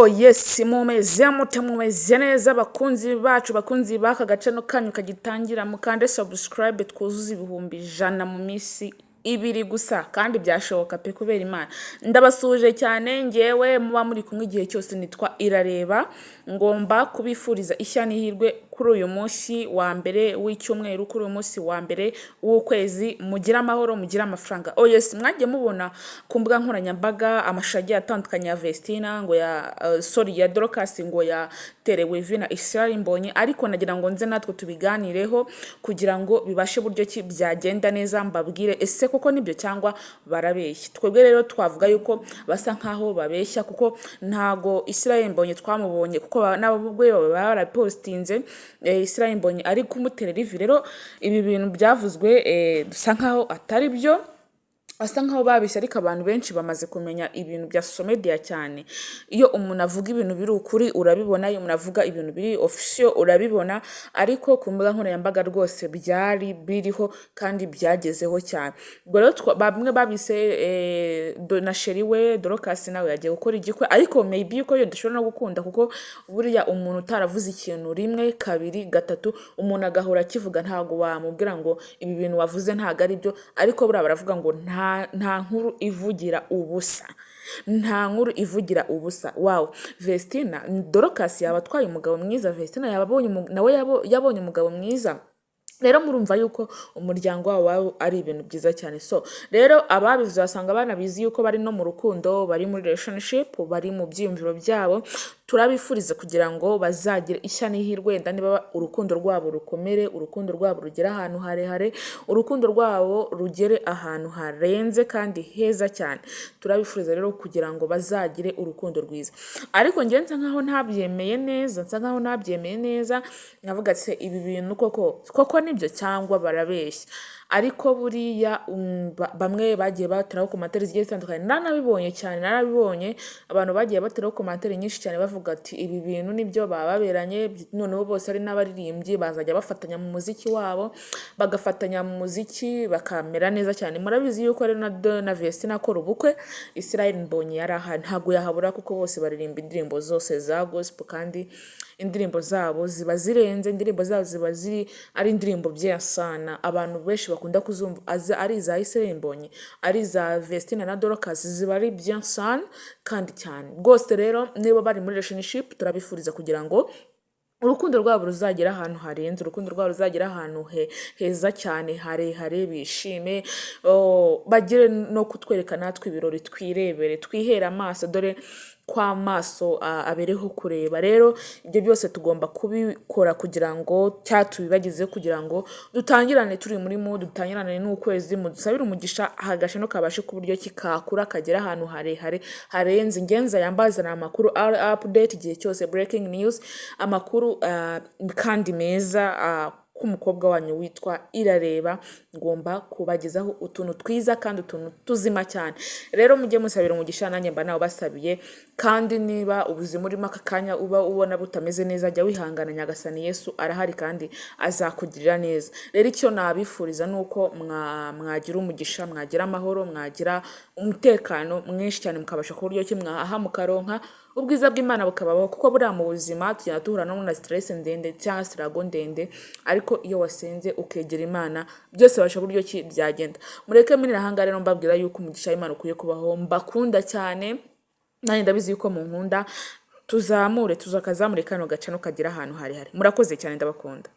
Oh yes, mumeze neza bakunzi bacu, bakunzi baka gace no kanyu kagitangira, mukande subscribe twuzuza ibihumbi 100 mu minsi ibiri gusa, kandi byashoboka pe kubera Imana. Ndabasuje cyane, ngewe muba muri kumwe igihe cyose nitwa Irareba, ngomba kubifuriza ishya n'ihirwe kuri uyu munsi wa mbere w'icyumweru, kuri uyu munsi wa mbere w'ukwezi. Mugira amahoro, mugira amafaranga. Oh yes, mwagiye mubona ku mbuga nkoranyambaga amashagi atandukanye ya Vestina ngo ya Dorcas ngo yaterewe vi na Israel Mbonyi, ariko nagira ngo nze natwe tubiganireho kugira ngo bibashe buryo ki byagenda neza, mbabwire ese koko nibyo cyangwa barabeshya. Twebwe rero twavuga yuko basa nkaho babeshya, kuko ntago Israel Mbonyi twamubonye, kuko nabubwe barapostinze Israel Mbonyi ari kumuterera ivi. Rero ibi bintu byavuzwe dusa nkaho atari byo, asa nkaho babishye, ariko abantu benshi bamaze kumenya ibintu bya social media cyane. Iyo umuntu avuga ibintu biri ukuri urabibona, iyo umuntu avuga ibintu biri official urabibona, ariko ku mbuga nkoranyambaga rwose byari biriho kandi byagezeho cyane. Ubwo rero bamwe babise na sheri we Dorcas nawe yagiye gukora igikwe, ariko maybe yuko yo ndashobora no gukunda, kuko buriya umuntu utaravuze ikintu rimwe kabiri gatatu umuntu agahora akivuga, ntago wamubwira ngo ibi bintu wavuze ntago ari byo. Ariko buriya baravuga ngo nta nkuru ivugira ubusa, nta nkuru ivugira ubusa. Wow, Vestina Dorcas yaba atwaye umugabo mwiza, Vestina nawe yabonye umugabo mwiza. Rero murumva yuko umuryango wabo ari ibintu byiza cyane. So rero ababizi basanga banabizi yuko bari no mu rukundo, bari muri relationship, bari mu byiyumviro byabo. Turabifuriza kugira ngo bazagire ishya n'ihirwe, wenda niba urukundo rwabo rukomere, urukundo rwabo rugere ahantu harehare, urukundo rwabo rugere ahantu harenze kandi heza cyane. Turabifuriza rero kugira ngo bazagire urukundo rwiza. Ariko ngenza nsa nkaho ntabyemeye neza, navuga ati ibi bintu koko nibyo cyangwa barabeshya. Ariko buriya bamwe bagiye bateraho komantere zigiye zitandukanye, narabibonye abantu bagiye bateraho komantere nyinshi cyane bavuga ati ibi bintu nibyo baberanye, noneho bose ari n'abaririmbyi bazajya bafatanya mu muziki wabo, bagafatanya mu muziki bakamera neza cyane. Murabizi yuko rero na Vestina akora ubukwe, Israel Mbonyi yari ahari, ntabwo yahabura kuko bose baririmba indirimbo zose za gospel, kandi indirimbo zabo ziba zirenze, indirimbo zabo ziba ari indirimbo byasana. Abantu benshi bakunda kuzumva ari iza Israel Mbonyi, ari iza Vestina na Dorcas, ziba ari byasana kandi cyane rwose. Rero niba bari muri relationship turabifuriza kugira ngo urukundo rwabo ruzagera ahantu harenze, urukundo rwabo ruzagera ahantu heza cyane harehare, bishime, bagire no kutwereka natwe ibirori, twirebere, twihere amaso, dore kwa maso abereho kureba. Rero ibyo byose tugomba kubikora kugira ngo cyatubibagize, kugira ngo dutangirane turi muri dutangirane n'ukwezi, mudusabire umugisha hagashe no kabashe ku buryo kikakura kagera ahantu harehare harenze. Ngenza yambazana amakuru update igihe cyose, breaking news, amakuru kandi meza k'umukobwa wanyu witwa Irareba. Ngomba kubagezaho utuntu twiza kandi utuntu tuzima cyane. Rero mujye musabira umugisha, nanjye mba nawe basabiye. Kandi niba ubuzima urimo aka kanya uba ubona butameze neza, jya wihangana, Nyagasani Yesu arahari kandi azakugirira neza. Rero icyo nabifuriza nuko mwagira umugisha, mwagira amahoro, mwagira umutekano mwinshi cyane, mukabasha ku buryo ki mwahaha mukaronka ubwiza bw'Imana bukabaho, kuko buriya mu buzima tugenda duhura na stress ndende cyangwa struggle ndende, ariko iyo wasenze ukegera Imana byose babasha buryo ki byagenda. Mureke minira hanga rero mbabwira yuko umugisha w'Imana ukuye kubaho. Mbakunda cyane, nanjye ndabizi yuko mu nkunda. Tuzakazamure kano gace no kagira ahantu harehare. Murakoze cyane, ndabakunda.